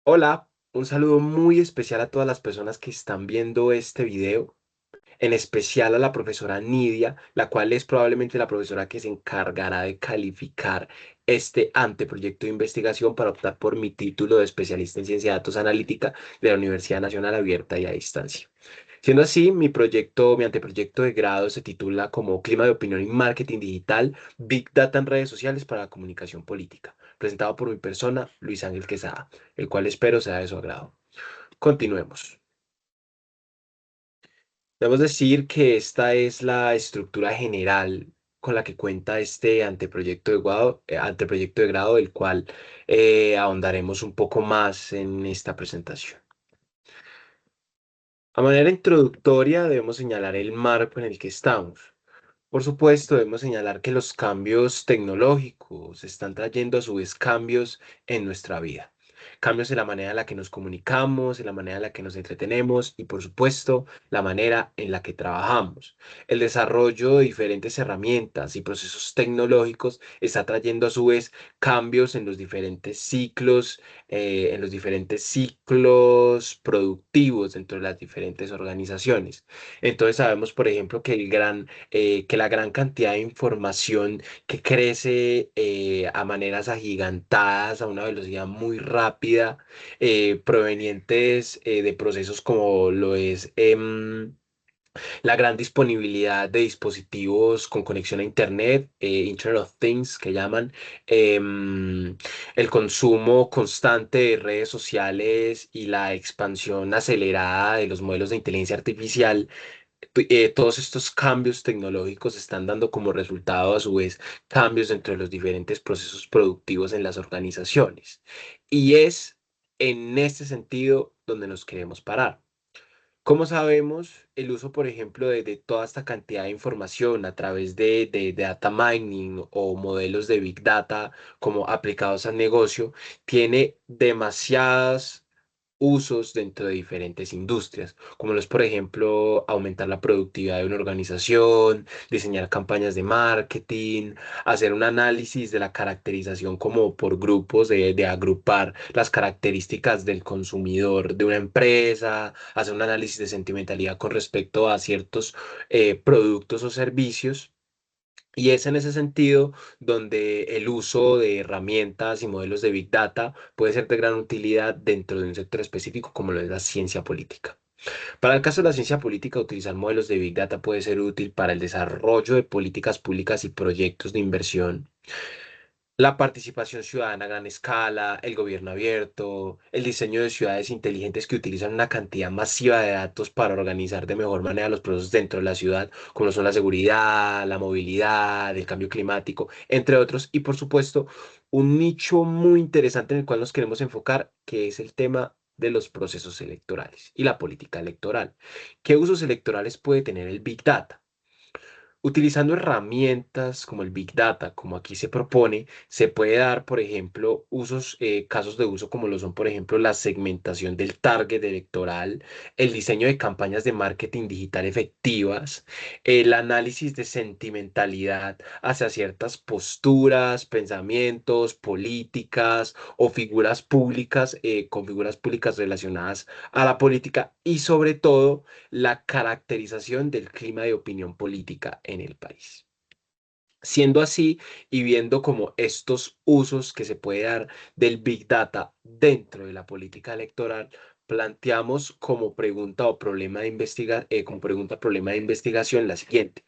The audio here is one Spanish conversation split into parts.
Hola, un saludo muy especial a todas las personas que están viendo este video, en especial a la profesora Nidia, la cual es probablemente la profesora que se encargará de calificar este anteproyecto de investigación para optar por mi título de especialista en ciencia de datos analítica de la Universidad Nacional Abierta y a Distancia. Siendo así, mi anteproyecto de grado se titula como Clima de Opinión y Marketing Digital, Big Data en redes sociales para la comunicación política, presentado por mi persona, Luis Ángel Quesada, el cual espero sea de su agrado. Continuemos. Debemos decir que esta es la estructura general con la que cuenta este anteproyecto de grado, del cual ahondaremos un poco más en esta presentación. A manera introductoria, debemos señalar el marco en el que estamos. Por supuesto, debemos señalar que los cambios tecnológicos están trayendo a su vez cambios en nuestra vida. Cambios en la manera en la que nos comunicamos, en la manera en la que nos entretenemos y, por supuesto, la manera en la que trabajamos. El desarrollo de diferentes herramientas y procesos tecnológicos está trayendo a su vez cambios en los diferentes ciclos productivos dentro de las diferentes organizaciones. Entonces sabemos, por ejemplo, que la gran cantidad de información que crece a maneras agigantadas, a una velocidad muy rápida, provenientes de procesos como lo es la gran disponibilidad de dispositivos con conexión a Internet, Internet of Things que llaman, el consumo constante de redes sociales y la expansión acelerada de los modelos de inteligencia artificial. Todos estos cambios tecnológicos están dando como resultado a su vez cambios dentro de los diferentes procesos productivos en las organizaciones. Y es en este sentido donde nos queremos parar. Como sabemos, el uso, por ejemplo, de toda esta cantidad de información a través de data mining o modelos de big data como aplicados al negocio, tiene demasiadas usos dentro de diferentes industrias, como los, por ejemplo, aumentar la productividad de una organización, diseñar campañas de marketing, hacer un análisis de la caracterización como por grupos, de agrupar las características del consumidor de una empresa, hacer un análisis de sentimentalidad con respecto a ciertos productos o servicios. Y es en ese sentido donde el uso de herramientas y modelos de Big Data puede ser de gran utilidad dentro de un sector específico como lo es la ciencia política. Para el caso de la ciencia política, utilizar modelos de Big Data puede ser útil para el desarrollo de políticas públicas y proyectos de inversión, la participación ciudadana a gran escala, el gobierno abierto, el diseño de ciudades inteligentes que utilizan una cantidad masiva de datos para organizar de mejor manera los procesos dentro de la ciudad, como son la seguridad, la movilidad, el cambio climático, entre otros. Y por supuesto, un nicho muy interesante en el cual nos queremos enfocar, que es el tema de los procesos electorales y la política electoral. ¿Qué usos electorales puede tener el Big Data? Utilizando herramientas como el Big Data, como aquí se propone, se puede dar, por ejemplo, casos de uso como lo son, por ejemplo, la segmentación del target electoral, el diseño de campañas de marketing digital efectivas, el análisis de sentimentalidad hacia ciertas posturas, pensamientos, políticas o con figuras públicas relacionadas a la política y sobre todo la caracterización del clima de opinión política en el país. Siendo así y viendo como estos usos que se puede dar del Big Data dentro de la política electoral, planteamos como pregunta problema de investigación la siguiente.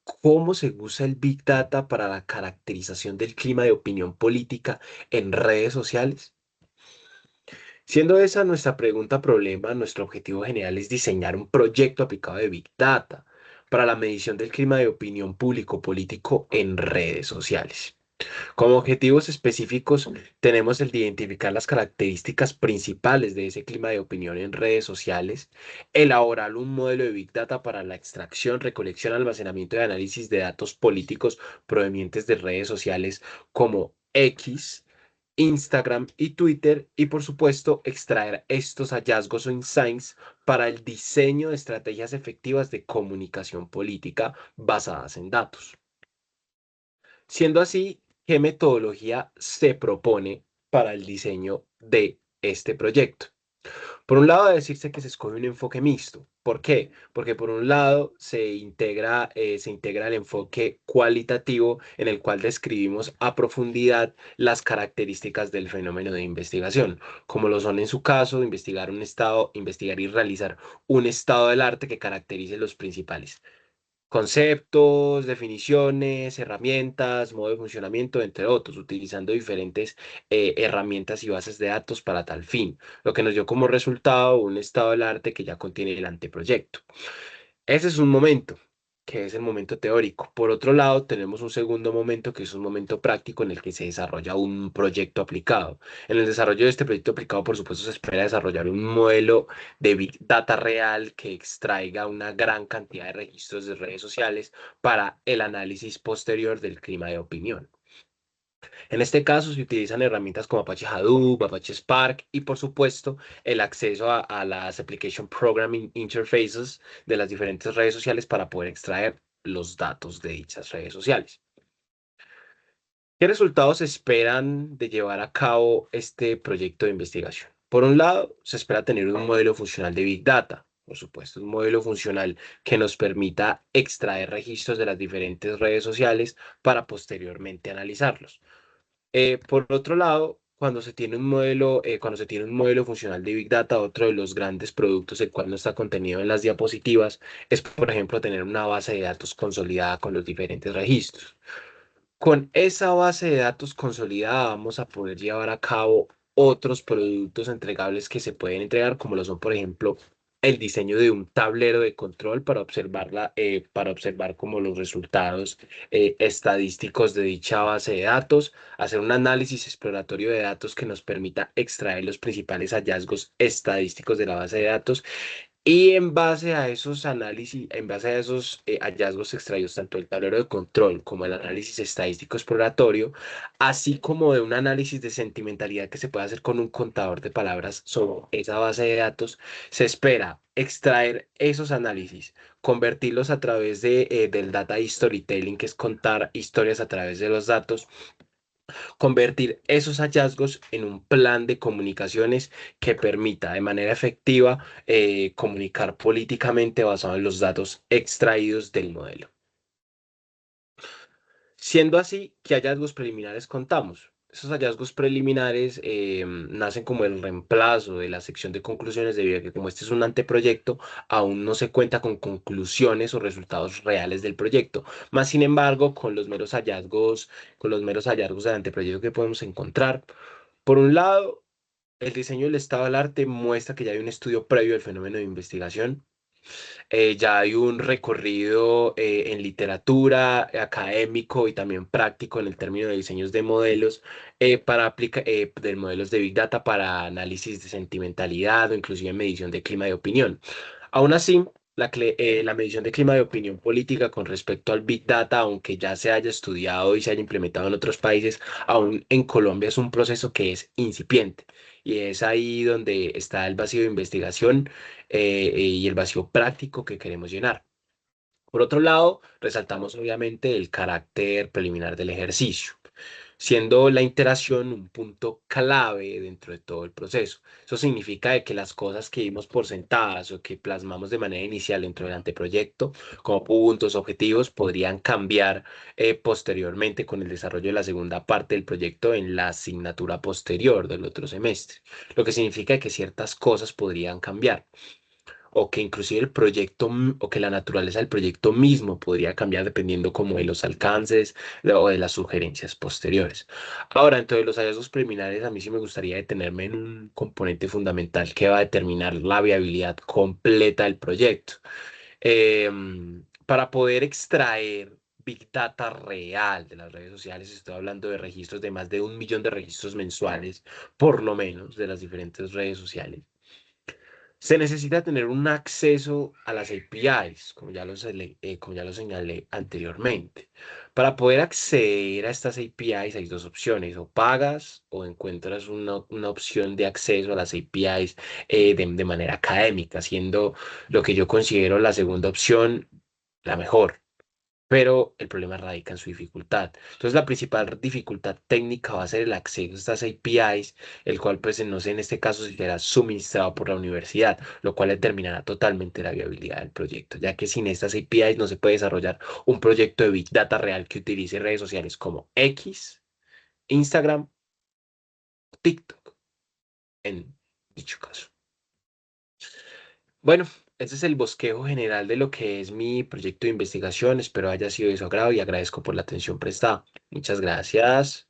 ¿Cómo se usa el Big Data para la caracterización del clima de opinión política en redes sociales? Siendo esa nuestra pregunta problema, nuestro objetivo general es diseñar un proyecto aplicado de Big Data para la medición del clima de opinión público político en redes sociales. Como objetivos específicos tenemos el de identificar las características principales de ese clima de opinión en redes sociales, elaborar un modelo de Big Data para la extracción, recolección, almacenamiento y análisis de datos políticos provenientes de redes sociales como X, Instagram y Twitter y por supuesto extraer estos hallazgos o insights para el diseño de estrategias efectivas de comunicación política basadas en datos. Siendo así, ¿qué metodología se propone para el diseño de este proyecto. Por un lado, debe decirse que se escoge un enfoque mixto. ¿Por qué? Porque por un lado se integra el enfoque cualitativo en el cual describimos a profundidad las características del fenómeno de investigación, como lo son en su caso, investigar y realizar un estado del arte que caracterice los principales conceptos, definiciones, herramientas, modo de funcionamiento, entre otros, utilizando diferentes herramientas y bases de datos para tal fin, lo que nos dio como resultado un estado del arte que ya contiene el anteproyecto. Ese es un momento, que es el momento teórico. Por otro lado, tenemos un segundo momento, que es un momento práctico en el que se desarrolla un proyecto aplicado. En el desarrollo de este proyecto aplicado, por supuesto, se espera desarrollar un modelo de Big Data real que extraiga una gran cantidad de registros de redes sociales para el análisis posterior del clima de opinión. En este caso se utilizan herramientas como Apache Hadoop, Apache Spark y por supuesto el acceso a las Application Programming Interfaces de las diferentes redes sociales para poder extraer los datos de dichas redes sociales. ¿Qué resultados se esperan de llevar a cabo este proyecto de investigación? Por un lado, se espera tener un modelo funcional de Big Data, por supuesto, un modelo funcional que nos permita extraer registros de las diferentes redes sociales para posteriormente analizarlos. Por otro lado, cuando se tiene un modelo funcional de Big Data, otro de los grandes productos, el cual no está contenido en las diapositivas, es, por ejemplo, tener una base de datos consolidada con los diferentes registros. Con esa base de datos consolidada vamos a poder llevar a cabo otros productos entregables que se pueden entregar, como lo son, por ejemplo, el diseño de un tablero de control para observar como los resultados estadísticos de dicha base de datos, hacer un análisis exploratorio de datos que nos permita extraer los principales hallazgos estadísticos de la base de datos y en base a esos análisis, en base a esos hallazgos extraídos, tanto del tablero de control como el análisis estadístico exploratorio, así como de un análisis de sentimentalidad que se puede hacer con un contador de palabras sobre esa base de datos, se espera extraer esos análisis, convertirlos a través del data storytelling, que es contar historias a través de los datos, convertir esos hallazgos en un plan de comunicaciones que permita de manera efectiva comunicar políticamente basado en los datos extraídos del modelo. Siendo así, ¿qué hallazgos preliminares contamos? Esos hallazgos preliminares nacen como el reemplazo de la sección de conclusiones debido a que como este es un anteproyecto, aún no se cuenta con conclusiones o resultados reales del proyecto. Más sin embargo, con los meros hallazgos del anteproyecto que podemos encontrar, por un lado, el diseño del estado del arte muestra que ya hay un estudio previo del fenómeno de investigación, ya hay un recorrido en literatura, académico y también práctico en el término de diseños de modelos de modelos de Big Data para análisis de sentimentalidad o inclusive medición de clima de opinión. Aún así, la medición de clima de opinión política con respecto al Big Data, aunque ya se haya estudiado y se haya implementado en otros países, aún en Colombia es un proceso que es incipiente. Y es ahí donde está el vacío de investigación y el vacío práctico que queremos llenar. Por otro lado, resaltamos obviamente el carácter preliminar del ejercicio, siendo la iteración un punto clave dentro de todo el proceso. Eso significa de que las cosas que dimos por sentadas o que plasmamos de manera inicial dentro del anteproyecto, como puntos, objetivos, podrían cambiar posteriormente con el desarrollo de la segunda parte del proyecto en la asignatura posterior del otro semestre, lo que significa que ciertas cosas podrían cambiar o que inclusive o que la naturaleza del proyecto mismo podría cambiar dependiendo como de los alcances o de las sugerencias posteriores. Ahora, dentro de los hallazgos preliminares, a mí sí me gustaría detenerme en un componente fundamental que va a determinar la viabilidad completa del proyecto. Para poder extraer Big Data real de las redes sociales, estoy hablando de registros de más de 1 millón de registros mensuales, por lo menos, de las diferentes redes sociales. Se necesita tener un acceso a las APIs, como ya lo señalé anteriormente. Para poder acceder a estas APIs hay dos opciones, o pagas o encuentras una opción de acceso a las APIs de manera académica, siendo lo que yo considero la segunda opción la mejor. pero el problema radica en su dificultad. Entonces, la principal dificultad técnica va a ser el acceso a estas APIs, el cual, pues, no sé, en este caso, si será suministrado por la universidad, lo cual determinará totalmente la viabilidad del proyecto, ya que sin estas APIs no se puede desarrollar un proyecto de Big Data real que utilice redes sociales como X, Instagram, TikTok, en dicho caso. Bueno, ese es el bosquejo general de lo que es mi proyecto de investigación. Espero haya sido de su agrado y agradezco por la atención prestada. Muchas gracias.